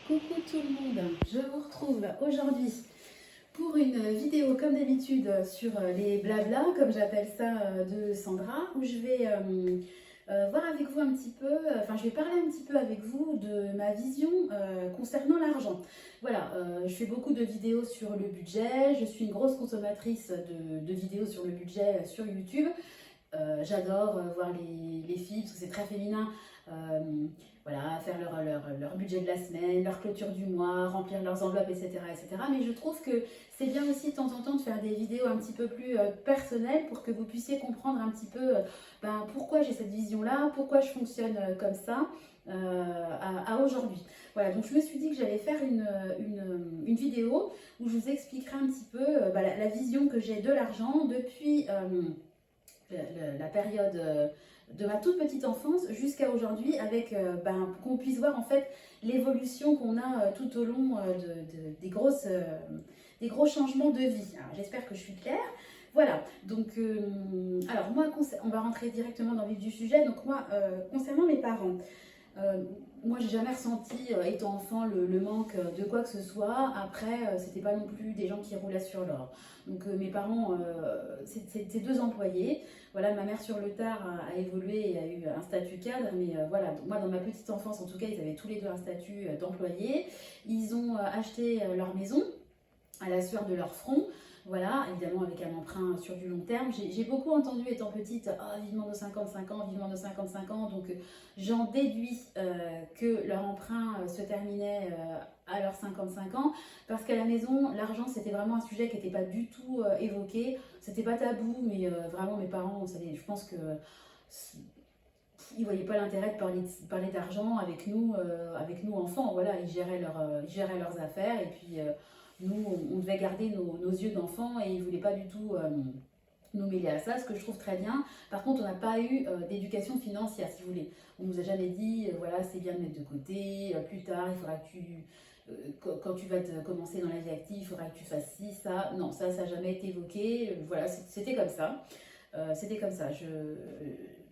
Coucou tout le monde, je vous retrouve aujourd'hui pour une vidéo comme d'habitude sur les blabla, comme j'appelle ça, de Sandra, où je vais voir avec vous un petit peu, je vais parler un petit peu avec vous de ma vision concernant l'argent. Voilà, je fais beaucoup de vidéos sur le budget, je suis une grosse consommatrice de vidéos sur le budget sur YouTube. J'adore voir les filles, parce que c'est très féminin, euh, voilà, faire leur budget de la semaine, leur clôture du mois, remplir leurs enveloppes, etc., etc. Mais je trouve que c'est bien aussi de temps en temps de faire des vidéos un petit peu plus personnelles pour que vous puissiez comprendre un petit peu pourquoi j'ai cette vision-là, pourquoi je fonctionne comme ça à aujourd'hui. Voilà, donc je me suis dit que j'allais faire une vidéo où je vous expliquerai un petit peu la vision que j'ai de l'argent depuis la période de ma toute petite enfance jusqu'à aujourd'hui, avec qu'on puisse voir en fait l'évolution qu'on a tout au long des gros changements de vie. J'espère que je suis claire. Voilà, donc alors moi, on va rentrer directement dans le vif du sujet. Donc moi, concernant mes parents, euh, moi, j'ai jamais ressenti, étant enfant, le manque de quoi que ce soit. Après, c'était pas non plus des gens qui roulaient sur l'or. Donc, mes parents, c'est deux employés. Voilà, ma mère sur le tard a évolué et a eu un statut cadre. Mais voilà, donc moi, dans ma petite enfance, en tout cas, ils avaient tous les deux un statut d'employé. Ils ont acheté leur maison à la sueur de leur front. Voilà, évidemment avec un emprunt sur du long terme. J'ai beaucoup entendu étant petite, oh, vivement de 55 ans, vivement de 55 ans. Donc j'en déduis que leur emprunt se terminait à leurs 55 ans. Parce qu'à la maison, l'argent c'était vraiment un sujet qui n'était pas du tout évoqué. C'était pas tabou, mais vraiment mes parents, je pense que ils voyaient pas l'intérêt de parler d'argent avec nous enfants. Voilà, ils géraient leurs affaires et puis nous, on devait garder nos yeux d'enfants et ils ne voulaient pas du tout nous mêler à ça, ce que je trouve très bien. Par contre, on n'a pas eu d'éducation financière, si vous voulez. On nous a jamais dit, voilà, c'est bien de mettre de côté, plus tard, il faudra que quand tu vas commencer dans la vie active, il faudra que tu fasses ci, ça. Non, ça n'a jamais été évoqué. Voilà, c'était comme ça. C'était comme ça.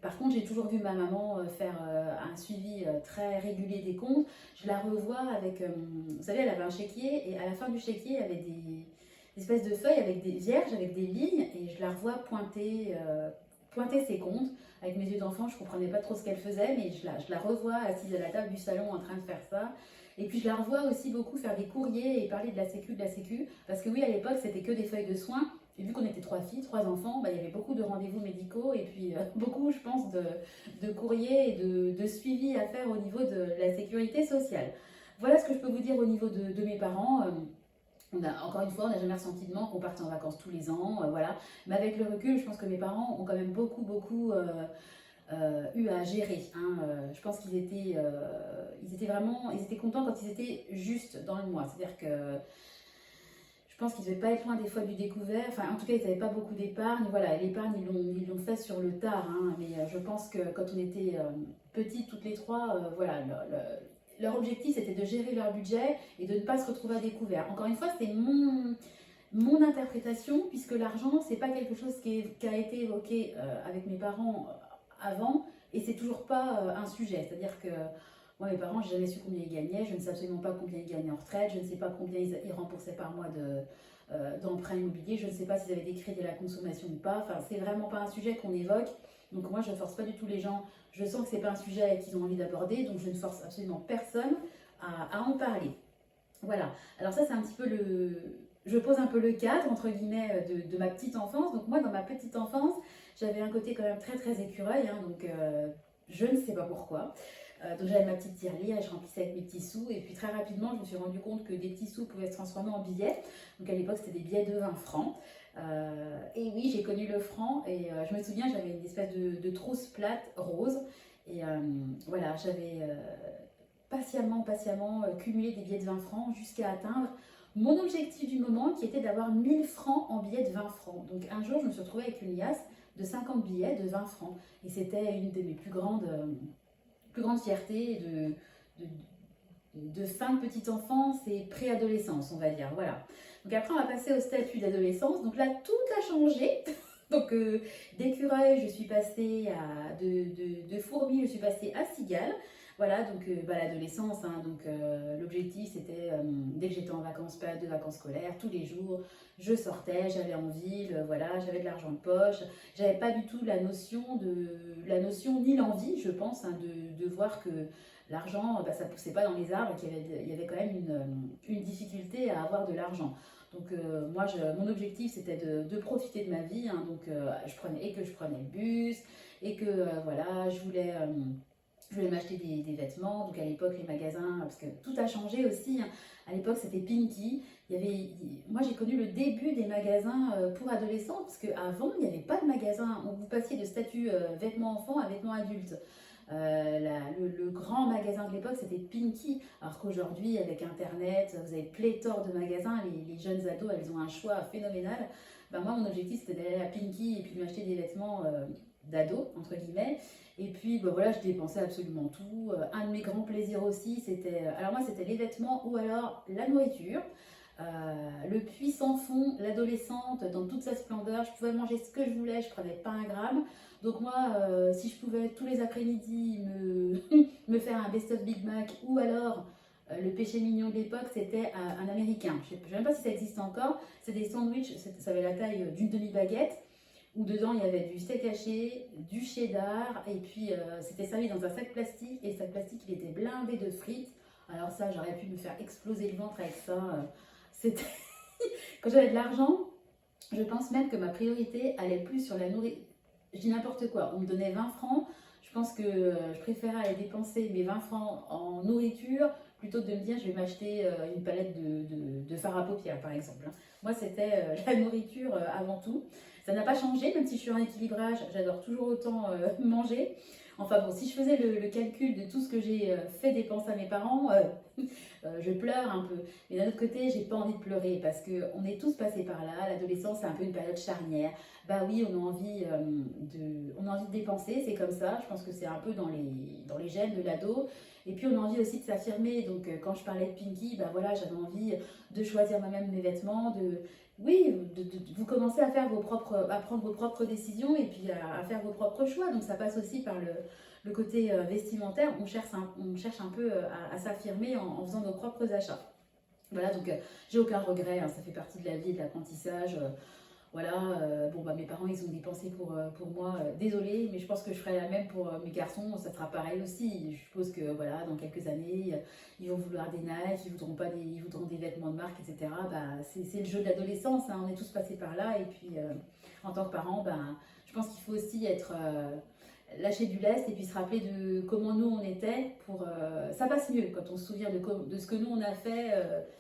Par contre, j'ai toujours vu ma maman faire un suivi très régulier des comptes. Je la revois avec, vous savez, elle avait un chéquier et à la fin du chéquier, il y avait des espèces de feuilles avec des vierges, avec des lignes et je la revois pointer ses comptes. Avec mes yeux d'enfant, je ne comprenais pas trop ce qu'elle faisait, mais je la revois assise à la table du salon en train de faire ça. Et puis je la revois aussi beaucoup faire des courriers et parler de la sécu. Parce que oui, à l'époque, c'était que des feuilles de soins. Et vu qu'on était trois filles, trois enfants, il y avait beaucoup de rendez-vous médicaux et puis beaucoup, je pense, de courriers et de suivi à faire au niveau de la sécurité sociale. Voilà ce que je peux vous dire au niveau de mes parents. Encore une fois, on n'a jamais ressenti de manque, on partait en vacances tous les ans, voilà. Mais avec le recul, je pense que mes parents ont quand même beaucoup eu à gérer, hein. Je pense ils étaient contents quand ils étaient juste dans le mois. C'est-à-dire que je pense qu'ils ne devaient pas être loin des fois du découvert. Enfin, en tout cas, ils n'avaient pas beaucoup d'épargne. Voilà, l'épargne, ils l'ont fait sur le tard, hein. Mais je pense que quand on était petites, toutes les trois, voilà, leur objectif, c'était de gérer leur budget et de ne pas se retrouver à découvert. Encore une fois, c'est mon interprétation, puisque l'argent, c'est pas quelque chose qui a été évoqué avec mes parents avant, et c'est toujours pas un sujet. C'est-à-dire que moi, mes parents, j'ai jamais su combien ils gagnaient, je ne sais absolument pas combien ils gagnaient en retraite, je ne sais pas combien ils remboursaient par mois d'emprunt immobilier, je ne sais pas s'ils avaient des crédits à la consommation ou pas. Enfin, c'est vraiment pas un sujet qu'on évoque. Donc moi, je ne force pas du tout les gens. Je sens que c'est pas un sujet qu'ils ont envie d'aborder, donc je ne force absolument personne à en parler. Voilà. Alors ça, c'est un petit peu je pose un peu le cadre, entre guillemets, de ma petite enfance. Donc moi, dans ma petite enfance, j'avais un côté quand même très écureuil, hein, donc je ne sais pas pourquoi. Donc j'avais ma petite tirelire et je remplissais avec mes petits sous. Et puis très rapidement, je me suis rendu compte que des petits sous pouvaient se transformer en billets. Donc à l'époque, c'était des billets de 20 francs. Et oui, j'ai connu le franc et je me souviens, j'avais une espèce de trousse plate rose. Et voilà, j'avais patiemment cumulé des billets de 20 francs jusqu'à atteindre mon objectif du moment qui était d'avoir 1000 francs en billets de 20 francs. Donc un jour, je me suis retrouvée avec une liasse de 50 billets de 20 francs. Et c'était une de mes plus grandes fiertés de fin de petite enfance et préadolescence, on va dire. Voilà. Donc après, on va passer au statut d'adolescence. Donc là, tout a changé. Donc d'écureuil, je suis passée de fourmi, je suis passée à cigale. Voilà, donc l'adolescence, hein, donc l'objectif c'était, dès que j'étais en vacances, période de vacances scolaires, tous les jours, je sortais, j'allais en ville, voilà, j'avais de l'argent de poche, j'avais pas du tout la notion ni l'envie, je pense, hein, de voir que l'argent, ça poussait pas dans les arbres, et il y avait quand même une difficulté à avoir de l'argent. Donc moi, mon objectif c'était de profiter de ma vie, hein, donc je prenais le bus, et que voilà, je voulais m'acheter des vêtements. Donc à l'époque, les magasins, parce que tout a changé aussi, hein. À l'époque, c'était Pinky. Moi, j'ai connu le début des magasins pour adolescents, parce qu'avant, il n'y avait pas de magasin. Vous passiez de statut vêtements enfants à vêtements adultes. Le grand magasin de l'époque, c'était Pinky. Alors qu'aujourd'hui, avec Internet, vous avez pléthore de magasins. Les jeunes ados, elles ont un choix phénoménal. Moi, mon objectif, c'était d'aller à Pinky et puis de m'acheter des vêtements d'ado, entre guillemets. Et puis voilà, je dépensais absolument tout. Un de mes grands plaisirs aussi, c'était, alors moi c'était les vêtements ou alors la nourriture. Le puits sans fond, l'adolescente dans toute sa splendeur, je pouvais manger ce que je voulais, je prenais pas un gramme. Donc moi, si je pouvais tous les après-midi me faire un best-of Big Mac ou alors le péché mignon de l'époque, c'était un américain. Je ne sais même pas si ça existe encore. C'est des sandwichs, ça avait la taille d'une demi-baguette, où dedans il y avait du steak haché, du cheddar, et puis c'était servi dans un sac plastique, et le sac plastique il était blindé de frites. Alors ça, j'aurais pu me faire exploser le ventre avec ça. C'était quand j'avais de l'argent, je pense même que ma priorité allait plus sur la nourriture. Je dis n'importe quoi, on me donnait 20 francs, je pense que je préférais aller dépenser mes 20 francs en nourriture plutôt que de me dire je vais m'acheter une palette de fard à paupières par exemple. Moi c'était la nourriture avant tout. Ça n'a pas changé, même si je suis en équilibrage, j'adore toujours autant manger. Enfin bon, si je faisais le calcul de tout ce que j'ai fait dépenser à mes parents, je pleure un peu. Mais d'un autre côté, j'ai pas envie de pleurer parce qu'on est tous passés par là. L'adolescence, c'est un peu une période charnière. Bah oui, on a envie de dépenser, c'est comme ça. Je pense que c'est un peu dans les gènes de l'ado. Et puis on a envie aussi de s'affirmer. Donc quand je parlais de Pinky, bah voilà, j'avais envie de choisir moi-même mes vêtements, vous commencez à prendre vos propres décisions et puis à faire vos propres choix. Donc ça passe aussi par le côté vestimentaire. On cherche un peu à s'affirmer en faisant nos propres achats. Voilà, donc j'ai aucun regret, hein, ça fait partie de la vie et de l'apprentissage. Voilà, mes parents ils ont dépensé pour moi, désolée, mais je pense que je ferai la même pour mes garçons, ça sera pareil aussi. Je suppose que voilà, dans quelques années, ils vont vouloir des Nike, ils voudront des vêtements de marque, etc. C'est le jeu de l'adolescence, hein, on est tous passés par là, et puis en tant que parents, je pense qu'il faut aussi être lâcher du lest et puis se rappeler de comment nous on était ça passe mieux quand on se souvient de ce que nous on a fait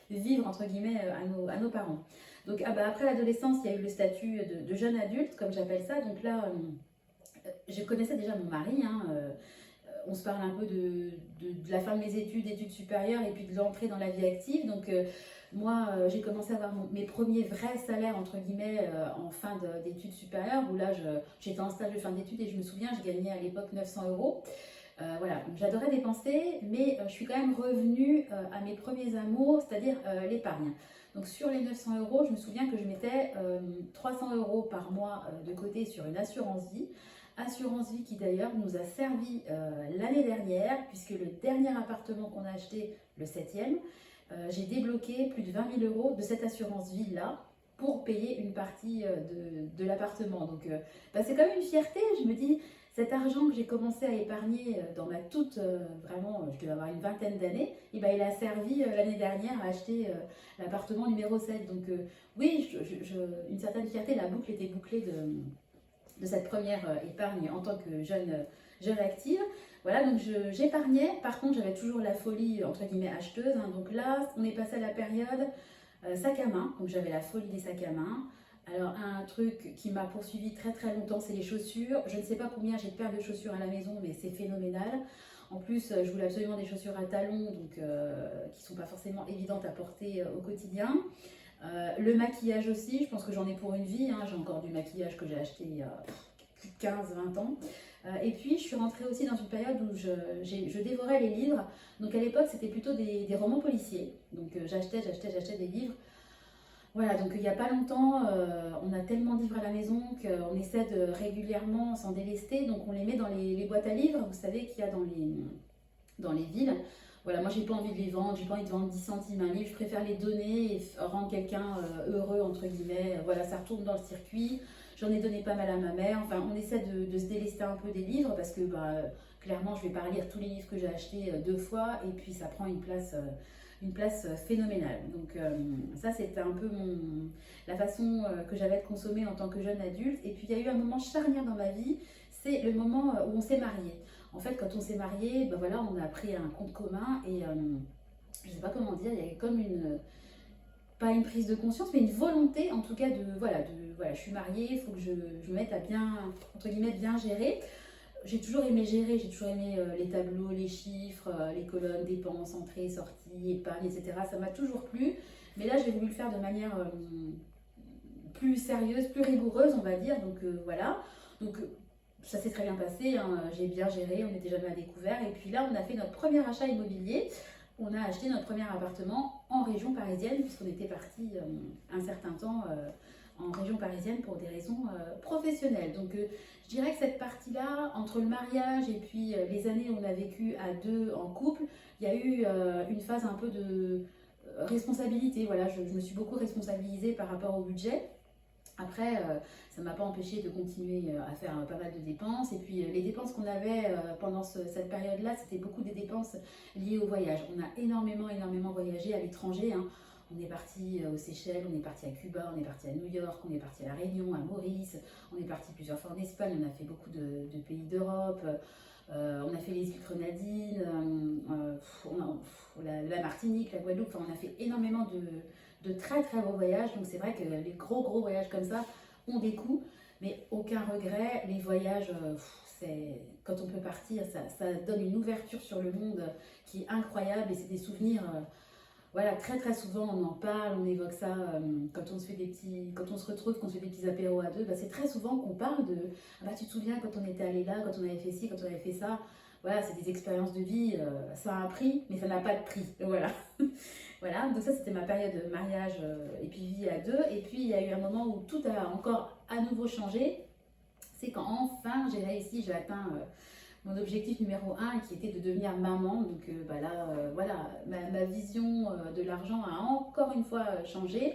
vivre entre guillemets à nos parents. Donc après l'adolescence, il y a eu le statut de jeune adulte, comme j'appelle ça. Donc là, je connaissais déjà mon mari, hein, on se parle un peu de la fin de mes études supérieures et puis de l'entrée dans la vie active. Donc moi, j'ai commencé à avoir mes premiers vrais salaires, entre guillemets, en fin d'études supérieures, où là, j'étais en stage de fin d'études et je me souviens, je gagnais à l'époque 900 euros. Voilà, donc j'adorais dépenser, mais je suis quand même revenue à mes premiers amours, c'est-à-dire l'épargne. Donc sur les 900 euros, je me souviens que je mettais 300 euros par mois de côté sur une assurance vie. Assurance vie qui d'ailleurs nous a servi l'année dernière, puisque le dernier appartement qu'on a acheté, le 7e, j'ai débloqué plus de 20 000 euros de cette assurance vie-là pour payer une partie de l'appartement. Donc c'est quand même une fierté, je me dis, cet argent que j'ai commencé à épargner dans ma vraiment, je devais avoir une vingtaine d'années, et il a servi l'année dernière à acheter l'appartement numéro 7. Donc oui, une certaine fierté, la boucle était bouclée de cette première épargne en tant que jeune active. Voilà, donc j'épargnais. Par contre, j'avais toujours la folie, entre guillemets, acheteuse. Hein. Donc là, on est passé à la période sac à main. Donc j'avais la folie des sacs à main. Alors un truc qui m'a poursuivi très très longtemps, c'est les chaussures. Je ne sais pas combien j'ai de paires de chaussures à la maison, mais c'est phénoménal. En plus, je voulais absolument des chaussures à talons, donc qui ne sont pas forcément évidentes à porter au quotidien. Le maquillage aussi, je pense que j'en ai pour une vie. Hein. J'ai encore du maquillage que j'ai acheté il y a plus de 15-20 ans. Et puis, je suis rentrée aussi dans une période où je dévorais les livres. Donc, à l'époque, c'était plutôt des romans policiers. Donc, j'achetais des livres. Voilà, donc il n'y a pas longtemps, on a tellement de livres à la maison qu'on essaie de régulièrement s'en délester. Donc, on les met dans les boîtes à livres, vous savez, qu'il y a dans les villes. Voilà, moi j'ai pas envie de les vendre, j'ai pas envie de vendre 10 centimes un livre, je préfère les donner et rendre quelqu'un heureux, entre guillemets. Voilà, ça retourne dans le circuit. J'en ai donné pas mal à ma mère. Enfin, on essaie de se délester un peu des livres parce que clairement, je vais pas relire tous les livres que j'ai achetés 2 fois et puis ça prend une place phénoménale. Donc ça, c'était un peu la façon que j'avais de consommer en tant que jeune adulte. Et puis il y a eu un moment charnière dans ma vie, c'est le moment où on s'est marié. En fait, quand on s'est marié, voilà, on a pris un compte commun et je ne sais pas comment dire, il y avait comme pas une prise de conscience, mais une volonté en tout cas voilà, je suis mariée, il faut que je me mette à bien, entre guillemets, bien gérer. J'ai toujours aimé gérer, j'ai toujours aimé les tableaux, les chiffres, les colonnes, dépenses, entrées, sorties, épargne, etc. Ça m'a toujours plu, mais là j'ai voulu le faire de manière plus sérieuse, plus rigoureuse, on va dire, donc voilà. Donc ça s'est très bien passé, hein. J'ai bien géré, on n'était jamais à découvert. Et puis là, on a fait notre premier achat immobilier. On a acheté notre premier appartement en région parisienne, puisqu'on était parti un certain temps en région parisienne pour des raisons professionnelles. Donc je dirais que cette partie-là, entre le mariage et puis les années où on a vécu à deux en couple, il y a eu une phase un peu de responsabilité. Voilà, je me suis beaucoup responsabilisée par rapport au budget. Après, ça ne m'a pas empêché de continuer à faire pas mal de dépenses. Et puis, les dépenses qu'on avait pendant cette période-là, c'était beaucoup des dépenses liées au voyage. On a énormément voyagé à l'étranger, hein. On est parti aux Seychelles, on est parti à Cuba, on est parti à New York, on est parti à La Réunion, à Maurice. On est parti plusieurs fois en Espagne, on a fait beaucoup de pays d'Europe. On a fait les îles Grenadines, la Martinique, la Guadeloupe. Enfin, on a fait énormément de très beaux voyages. Donc c'est vrai que les gros voyages comme ça ont des coûts, mais aucun regret. Les voyages, quand on peut partir, ça donne une ouverture sur le monde qui est incroyable et c'est des souvenirs. Voilà, très souvent on en parle, on évoque ça quand on se fait quand on se retrouve, quand on se fait des petits apéros à deux, c'est très souvent qu'on parle de tu te souviens quand on était allé là, quand on avait fait ci, quand on avait fait ça. Voilà, c'est des expériences de vie, ça a un prix, mais ça n'a pas de prix. Voilà. Voilà, donc ça c'était ma période de mariage et puis vie à deux. Et puis il y a eu un moment où tout a encore à nouveau changé. C'est quand enfin j'ai réussi, j'ai atteint mon objectif numéro 1 qui était de devenir maman. Donc là, voilà, ma vision de l'argent a encore une fois changé.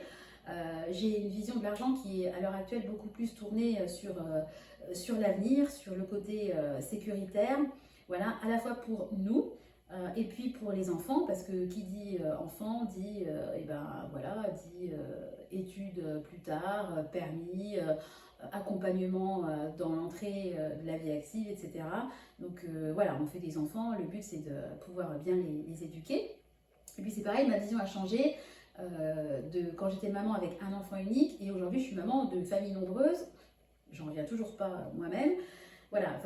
J'ai une vision de l'argent qui est à l'heure actuelle beaucoup plus tournée sur l'avenir, sur le côté sécuritaire. Voilà, à la fois pour nous et puis pour les enfants, parce que qui dit enfant dit, dit études plus tard, permis, accompagnement dans l'entrée de la vie active, etc. Donc voilà, on fait des enfants, le but c'est de pouvoir bien les éduquer. Et puis c'est pareil, ma vision a changé de quand j'étais maman avec un enfant unique et aujourd'hui je suis maman de famille nombreuse. J'en reviens toujours pas moi-même. Voilà,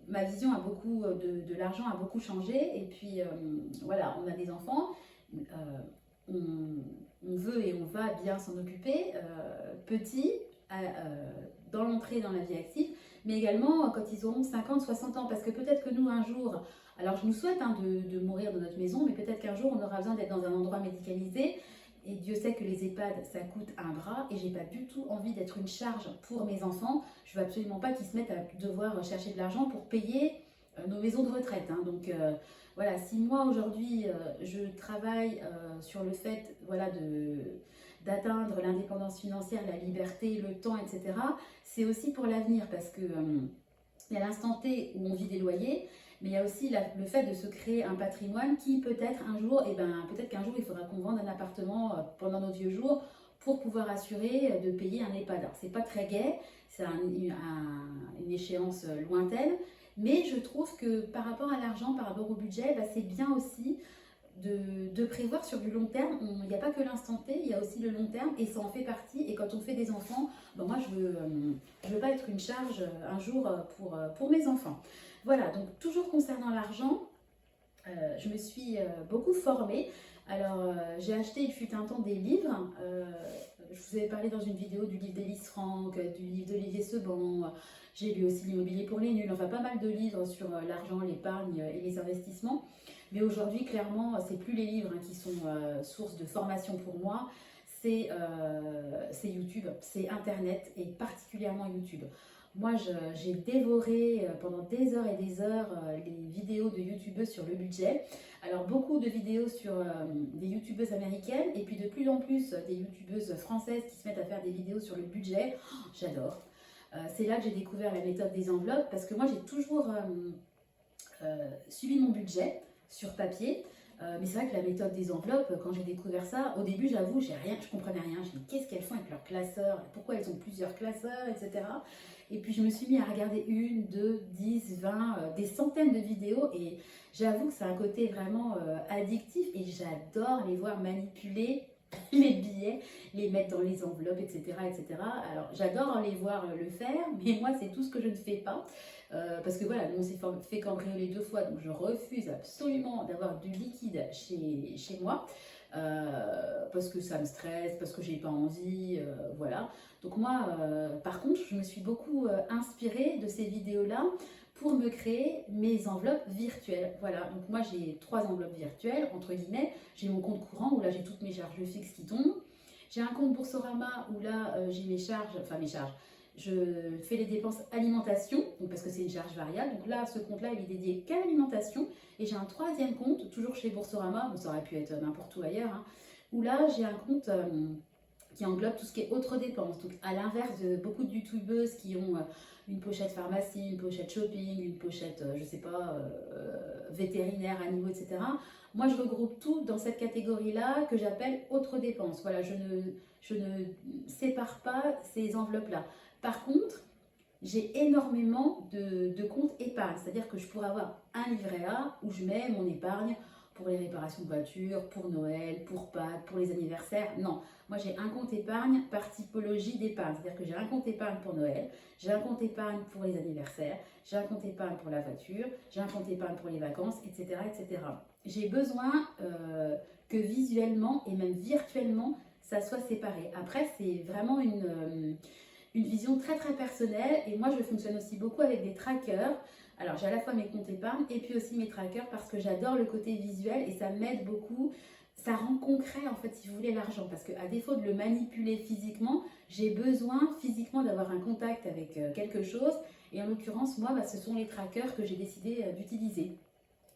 ma vision a beaucoup de l'argent a beaucoup changé et puis voilà, on a des enfants, on veut et on va bien s'en occuper, petits, dans l'entrée dans la vie active, mais également quand ils auront 50, 60 ans, parce que peut-être que nous un jour, alors je nous souhaite de mourir dans notre maison, mais peut-être qu'un jour on aura besoin d'être dans un endroit médicalisé. Et Dieu sait que les EHPAD, ça coûte un bras et j'ai pas du tout envie d'être une charge pour mes enfants. Je veux absolument pas qu'ils se mettent à devoir chercher de l'argent pour payer nos maisons de retraite, hein. Donc voilà, si moi aujourd'hui je travaille sur le fait d'atteindre l'indépendance financière, la liberté, le temps, etc., c'est aussi pour l'avenir parce que il y a l'instant T où on vit des loyers. Mais il y a aussi le fait de se créer un patrimoine qui peut-être un jour, peut-être qu'un jour il faudra qu'on vende un appartement pendant nos vieux jours pour pouvoir assurer de payer un EHPAD. Alors c'est pas très gai, c'est une échéance lointaine, mais je trouve que par rapport à l'argent, par rapport au budget, c'est bien aussi de prévoir sur du long terme. Il n'y a pas que l'instant T, il y a aussi le long terme et ça en fait partie. Et quand on fait des enfants, moi je veux pas être une charge un jour pour mes enfants. Voilà, donc toujours concernant l'argent, je me suis beaucoup formée. Alors, j'ai acheté, il fut un temps, des livres. Je vous avais parlé dans une vidéo du livre d'Élise Franck, du livre d'Olivier Seban. J'ai lu aussi L'immobilier pour les nuls. Enfin, pas mal de livres sur l'argent, l'épargne et les investissements. Mais aujourd'hui, clairement, c'est plus les livres qui sont source de formation pour moi. C'est YouTube, c'est Internet et particulièrement YouTube. Moi, j'ai dévoré pendant des heures et des heures les vidéos de youtubeuses sur le budget. Alors, beaucoup de vidéos sur des youtubeuses américaines et puis de plus en plus des youtubeuses françaises qui se mettent à faire des vidéos sur le budget. Oh, j'adore. C'est là que j'ai découvert la méthode des enveloppes parce que moi, j'ai toujours suivi mon budget sur papier. Mais c'est vrai que la méthode des enveloppes, quand j'ai découvert ça, au début, j'avoue, je comprenais rien. Je me dis, qu'est-ce qu'elles font avec leurs classeurs? Pourquoi elles ont plusieurs classeurs, etc. Et puis, je me suis mis à regarder 1, 2, 10, 20, des centaines de vidéos. Et j'avoue que c'est un côté vraiment addictif. Et j'adore les voir manipuler les billets, les mettre dans les enveloppes, etc. etc. Alors, j'adore les voir le faire, mais moi, c'est tout ce que je ne fais pas. Parce que voilà, nous on s'est fait cambrioler 2 fois, donc je refuse absolument d'avoir du liquide chez moi. Parce que ça me stresse, parce que j'ai pas envie, voilà. Donc moi, par contre, je me suis beaucoup inspirée de ces vidéos-là pour me créer mes enveloppes virtuelles. Voilà, donc moi j'ai 3 enveloppes virtuelles, entre guillemets. J'ai mon compte courant où là j'ai toutes mes charges fixes qui tombent. J'ai un compte Boursorama où là j'ai mes charges, je fais les dépenses alimentation, donc parce que c'est une charge variable. Donc là, ce compte-là, il est dédié qu'à l'alimentation. Et j'ai un 3e compte, toujours chez Boursorama, bon, ça aurait pu être n'importe où ailleurs, hein, où là, j'ai un compte qui englobe tout ce qui est autres dépenses. Donc à l'inverse de beaucoup de youtubeuses qui ont une pochette pharmacie, une pochette shopping, une pochette, je sais pas, vétérinaire, animaux, etc. Moi, je regroupe tout dans cette catégorie-là que j'appelle autres dépenses. Voilà, je ne sépare pas ces enveloppes-là. Par contre, j'ai énormément de comptes épargne, c'est-à-dire que je pourrais avoir un livret A où je mets mon épargne pour les réparations de voiture, pour Noël, pour Pâques, pour les anniversaires. Non, moi j'ai un compte épargne par typologie d'épargne, c'est-à-dire que j'ai un compte épargne pour Noël, j'ai un compte épargne pour les anniversaires, j'ai un compte épargne pour la voiture, j'ai un compte épargne pour les vacances, etc. etc. J'ai besoin que visuellement et même virtuellement, ça soit séparé. Après, c'est vraiment une vision très très personnelle et moi je fonctionne aussi beaucoup avec des trackers. Alors j'ai à la fois mes comptes épargne et puis aussi mes trackers parce que j'adore le côté visuel et ça m'aide beaucoup. Ça rend concret en fait si vous voulez l'argent parce qu'à défaut de le manipuler physiquement, j'ai besoin physiquement d'avoir un contact avec quelque chose et en l'occurrence moi ce sont les trackers que j'ai décidé d'utiliser.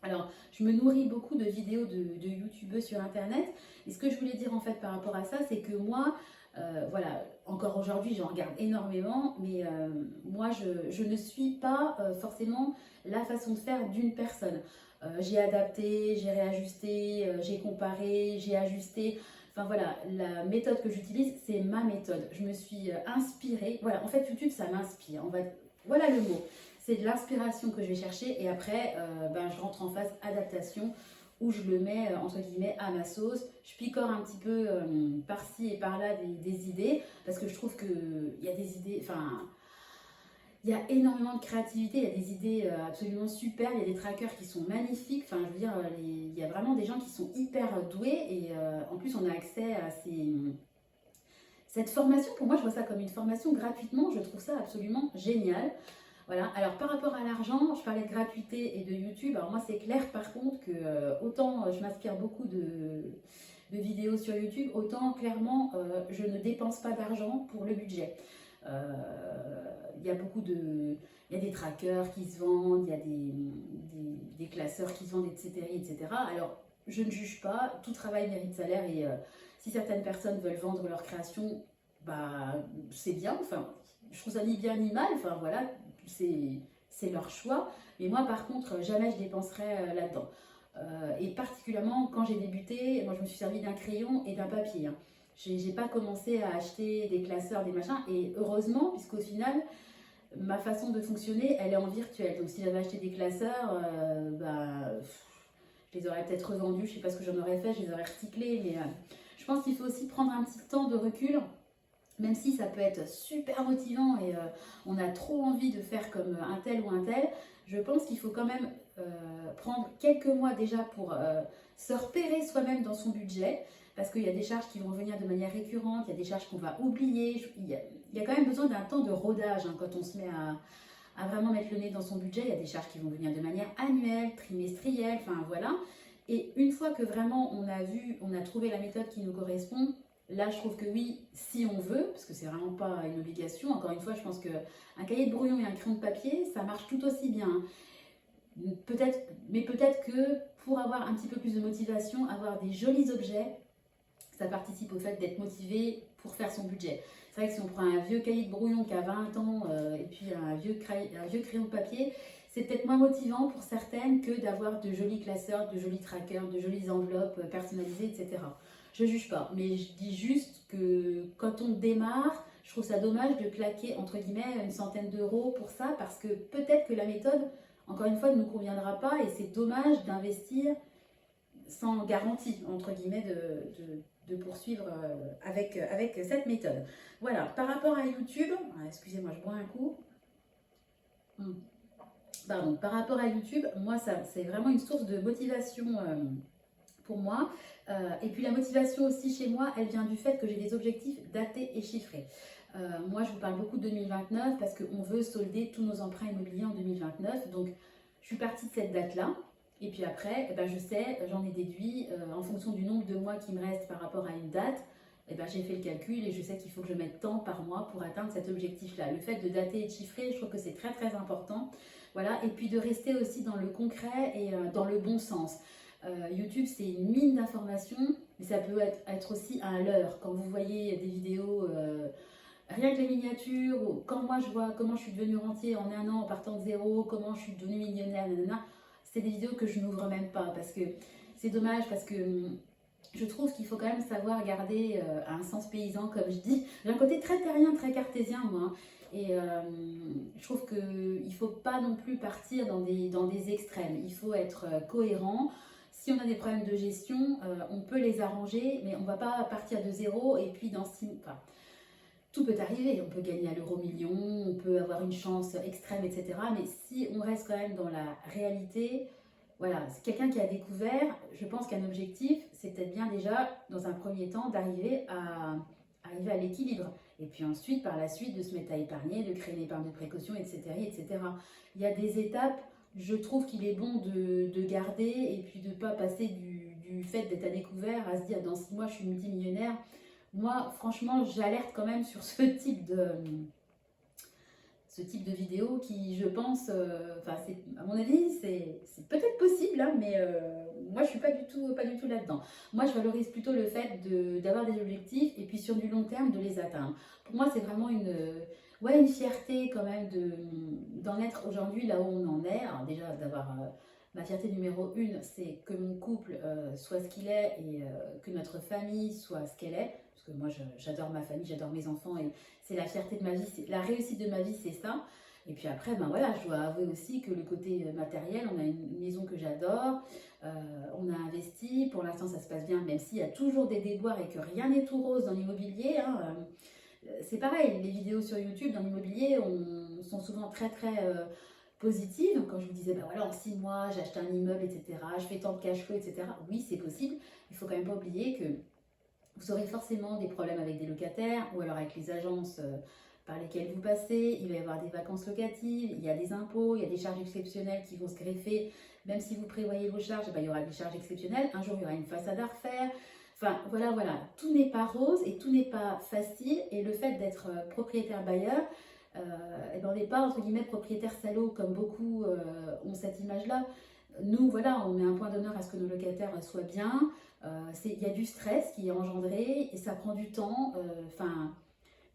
Alors, je me nourris beaucoup de vidéos de youtubeurs sur internet et ce que je voulais dire en fait par rapport à ça, c'est que moi, voilà, encore aujourd'hui j'en regarde énormément, mais moi je ne suis pas forcément la façon de faire d'une personne. J'ai adapté, j'ai réajusté, j'ai comparé, j'ai ajusté. Enfin voilà, la méthode que j'utilise, c'est ma méthode. Je me suis inspirée. Voilà, en fait YouTube ça m'inspire. Voilà le mot. C'est de l'inspiration que je vais chercher et après je rentre en phase adaptation où je le mets entre guillemets à ma sauce. Je picore un petit peu par-ci et par-là des idées parce que je trouve qu'il y a des idées, enfin il y a énormément de créativité, il y a des idées absolument super, il y a des trackers qui sont magnifiques, enfin je veux dire, il y a vraiment des gens qui sont hyper doués et en plus on a accès à cette formation. Pour moi je vois ça comme une formation gratuitement, je trouve ça absolument génial. Voilà, alors par rapport à l'argent, je parlais de gratuité et de YouTube. Alors moi c'est clair par contre que autant je m'inspire beaucoup de vidéos sur YouTube, autant clairement je ne dépense pas d'argent pour le budget. Il y a il y a des trackers qui se vendent, il y a des classeurs qui se vendent, etc., etc. Alors je ne juge pas, tout travail mérite salaire et si certaines personnes veulent vendre leur création, bah c'est bien, enfin je trouve ça ni bien ni mal, enfin voilà, c'est leur choix. Mais moi, par contre, jamais je dépenserai là-dedans. Et particulièrement quand j'ai débuté, moi je me suis servi d'un crayon et d'un papier. Hein. J'ai pas commencé à acheter des classeurs, des machins. Et heureusement, puisqu'au final, ma façon de fonctionner, elle est en virtuel. Donc si j'avais acheté des classeurs, je les aurais peut-être revendus. Je sais pas ce que j'en aurais fait, je les aurais recyclés. Mais je pense qu'il faut aussi prendre un petit temps de recul. Même si ça peut être super motivant et on a trop envie de faire comme un tel ou un tel, je pense qu'il faut quand même prendre quelques mois déjà pour se repérer soi-même dans son budget, parce qu'il y a des charges qui vont venir de manière récurrente, il y a des charges qu'on va oublier, il y a quand même besoin d'un temps de rodage hein, quand on se met à vraiment mettre le nez dans son budget. Il y a des charges qui vont venir de manière annuelle, trimestrielle, enfin voilà. Et une fois que vraiment on a trouvé la méthode qui nous correspond, Là, je trouve que oui, si on veut, parce que c'est vraiment pas une obligation. Encore une fois, je pense qu'un cahier de brouillon et un crayon de papier, ça marche tout aussi bien. Peut-être, mais peut-être que pour avoir un petit peu plus de motivation, avoir des jolis objets, ça participe au fait d'être motivé pour faire son budget. C'est vrai que si on prend un vieux cahier de brouillon qui a 20 ans et puis un vieux crayon de papier, c'est peut-être moins motivant pour certaines que d'avoir de jolis classeurs, de jolis trackers, de jolies enveloppes personnalisées, etc. Je ne juge pas, mais je dis juste que quand on démarre, je trouve ça dommage de claquer entre guillemets une centaine d'euros pour ça parce que peut-être que la méthode, encore une fois, ne nous conviendra pas et c'est dommage d'investir sans garantie, entre guillemets, de poursuivre avec cette méthode. Voilà, par rapport à YouTube, excusez-moi, je bois un coup. Pardon, par rapport à YouTube, moi, ça, c'est vraiment une source de motivation pour moi. Et puis la motivation aussi chez moi, elle vient du fait que j'ai des objectifs datés et chiffrés. Moi, je vous parle beaucoup de 2029 parce qu'on veut solder tous nos emprunts immobiliers en 2029. Donc, je suis partie de cette date-là. Et puis après, eh ben, je sais, j'en ai déduit en fonction du nombre de mois qui me restent par rapport à une date. Eh ben, j'ai fait le calcul et je sais qu'il faut que je mette tant par mois pour atteindre cet objectif-là. Le fait de dater et de chiffrer, je trouve que c'est très très important. Voilà. Et puis de rester aussi dans le concret et dans le bon sens. YouTube, c'est une mine d'informations, mais ça peut être aussi un leurre. Quand vous voyez des vidéos, rien que les miniatures, ou quand moi je vois comment je suis devenue rentier en un an en partant de zéro, comment je suis devenue millionnaire, nanana, c'est des vidéos que je n'ouvre même pas parce que c'est dommage parce que je trouve qu'il faut quand même savoir garder un sens paysan, comme je dis. J'ai un côté très terrien, très cartésien, moi. Hein. Et je trouve qu'il ne faut pas non plus partir dans des extrêmes. Il faut être cohérent. Si on a des problèmes de gestion, on peut les arranger, mais on ne va pas partir de zéro et puis dans 6 mois. Enfin, tout peut arriver. On peut gagner à l'euro million, on peut avoir une chance extrême, etc. Mais si on reste quand même dans la réalité, voilà, c'est quelqu'un qui a découvert, je pense qu'un objectif, c'est peut-être bien déjà, dans un premier temps, d'arriver à l'équilibre. Et puis ensuite, par la suite, de se mettre à épargner, de créer une épargne de précaution, etc., etc. Il y a des étapes, je trouve qu'il est bon de garder et puis de ne pas passer du fait d'être à découvert à se dire dans 6 mois, je suis multimillionnaire. Moi, franchement, j'alerte quand même sur ce type de vidéo qui, je pense, à mon avis, c'est peut-être possible, hein, mais moi, je suis pas du tout là-dedans. Moi, je valorise plutôt le fait d'avoir des objectifs et puis sur du long terme, de les atteindre. Pour moi, c'est vraiment une fierté quand même d'en être aujourd'hui là où on en est. Alors déjà, d'avoir ma fierté numéro 1, c'est que mon couple soit ce qu'il est et que notre famille soit ce qu'elle est. Parce que moi, j'adore ma famille, j'adore mes enfants et c'est la fierté de ma vie, la réussite de ma vie, c'est ça. Et puis après, ben voilà, je dois avouer aussi que le côté matériel, on a une maison que j'adore, on a investi, pour l'instant ça se passe bien, même s'il y a toujours des déboires et que rien n'est tout rose dans l'immobilier. Hein, c'est pareil, les vidéos sur YouTube dans l'immobilier sont souvent très très positives. Quand je vous disais, ben voilà, en 6 mois, j'ai acheté un immeuble, etc., je fais tant de cash flow, etc. Oui, c'est possible. Il ne faut quand même pas oublier que vous aurez forcément des problèmes avec des locataires ou alors avec les agences par lesquelles vous passez. Il va y avoir des vacances locatives, il y a des impôts, il y a des charges exceptionnelles qui vont se greffer. Même si vous prévoyez vos charges, ben, il y aura des charges exceptionnelles. Un jour, il y aura une façade à refaire. Enfin, voilà. Tout n'est pas rose et tout n'est pas facile. Et le fait d'être propriétaire bailleur, et ben, on n'est pas, entre guillemets, propriétaire salaud comme beaucoup ont cette image-là. Nous, voilà, on met un point d'honneur à ce que nos locataires soient bien. Il y a du stress qui est engendré et ça prend du temps.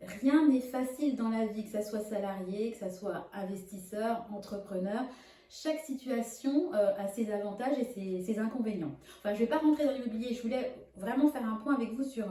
Rien n'est facile dans la vie, que ça soit salarié, que ça soit investisseur, entrepreneur. Chaque situation a ses avantages et ses inconvénients. Enfin, je ne vais pas rentrer dans l'immobilier. Je voulais vraiment faire un point avec vous sur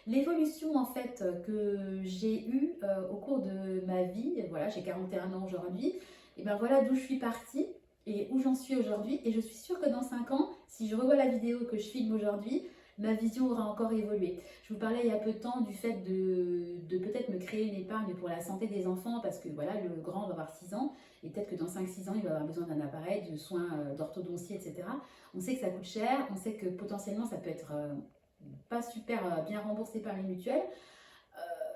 l'évolution en fait que j'ai eue au cours de ma vie. Voilà, j'ai 41 ans aujourd'hui. Et ben voilà d'où je suis partie et où j'en suis aujourd'hui. Et je suis sûre que dans 5 ans, si je revois la vidéo que je filme aujourd'hui, ma vision aura encore évolué. Je vous parlais il y a peu de temps du fait de peut-être me créer une épargne pour la santé des enfants parce que voilà, le grand va avoir 6 ans et peut-être que dans 5-6 ans, il va avoir besoin d'un appareil, de soins d'orthodontie, etc. On sait que ça coûte cher, on sait que potentiellement ça peut être pas super bien remboursé par les mutuelles.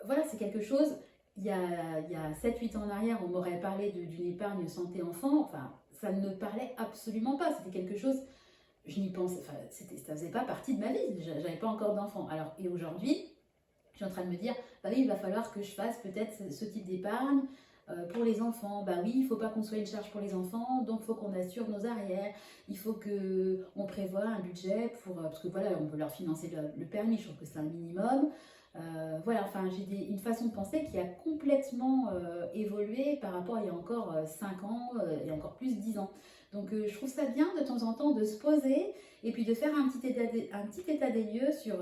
Voilà, c'est quelque chose, il y a 7-8 ans en arrière, on m'aurait parlé d'une épargne santé-enfant, enfin, ça ne me parlait absolument pas, c'était quelque chose, je n'y pensais, enfin, ça faisait pas partie de ma vie, j'avais pas encore d'enfant. Alors, et aujourd'hui, je suis en train de me dire, bah oui, il va falloir que je fasse peut-être ce type d'épargne pour les enfants. Bah oui, il ne faut pas qu'on soit une charge pour les enfants, donc il faut qu'on assure nos arrières. Il faut qu'on prévoie un budget pour, parce que voilà, on peut leur financer le permis, je trouve que c'est un minimum. Voilà, enfin, j'ai une façon de penser qui a complètement évolué par rapport à il y a encore 5 ans et encore plus 10 ans. Donc je trouve ça bien de temps en temps de se poser et puis de faire un petit état des lieux sur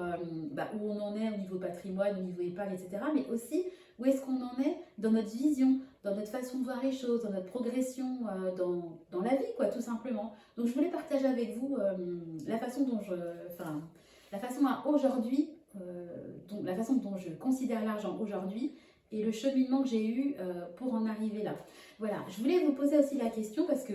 bah, où on en est au niveau patrimoine, au niveau épargne, etc. Mais aussi où est-ce qu'on en est dans notre vision, dans notre façon de voir les choses, dans notre progression dans la vie, quoi, tout simplement. Donc je voulais partager avec vous la façon dont la façon à aujourd'hui, la façon dont je considère l'argent aujourd'hui et le cheminement que j'ai eu pour en arriver là. Voilà, je voulais vous poser aussi la question parce que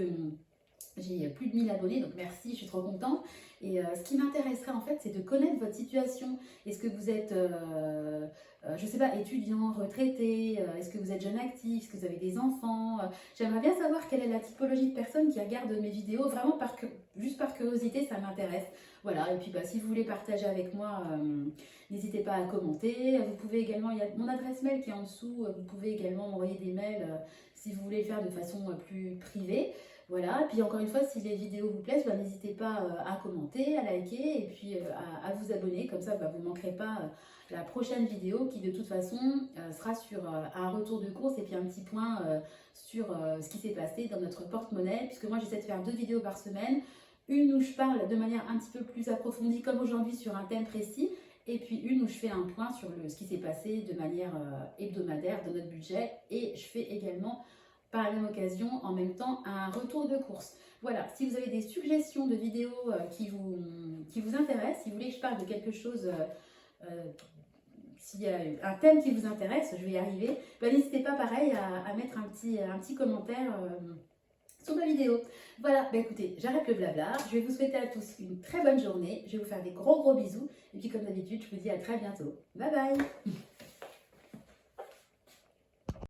j'ai plus de 1000 abonnés, donc merci, je suis trop contente. Et ce qui m'intéresserait en fait, c'est de connaître votre situation. Est-ce que vous êtes, je ne sais pas, étudiant, retraité? Est-ce que vous êtes jeune actif? Est-ce que vous avez des enfants? J'aimerais bien savoir quelle est la typologie de personnes qui regardent mes vidéos. Vraiment, juste par curiosité, ça m'intéresse. Voilà, et puis bah, si vous voulez partager avec moi, n'hésitez pas à commenter. Vous pouvez également, il y a mon adresse mail qui est en dessous. Vous pouvez également m'envoyer des mails si vous voulez le faire de façon plus privée. Voilà, et puis encore une fois, si les vidéos vous plaisent, bah, n'hésitez pas à commenter, à liker et puis à vous abonner. Comme ça, bah, vous ne manquerez pas la prochaine vidéo qui de toute façon sera sur un retour de course et puis un petit point sur ce qui s'est passé dans notre porte-monnaie. Puisque moi, j'essaie de faire 2 vidéos par semaine. Une où je parle de manière un petit peu plus approfondie, comme aujourd'hui, sur un thème précis. Et puis une où je fais un point sur ce qui s'est passé de manière hebdomadaire dans notre budget. Et je fais également par la même occasion, en même temps, un retour de course. Voilà, si vous avez des suggestions de vidéos qui vous intéressent, si vous voulez que je parle de quelque chose, s'il y a un thème qui vous intéresse, je vais y arriver, ben, n'hésitez pas pareil à mettre un petit commentaire sous ma vidéo. Voilà, ben écoutez, j'arrête le blabla, je vais vous souhaiter à tous une très bonne journée, je vais vous faire des gros bisous, et puis comme d'habitude, je vous dis à très bientôt. Bye bye.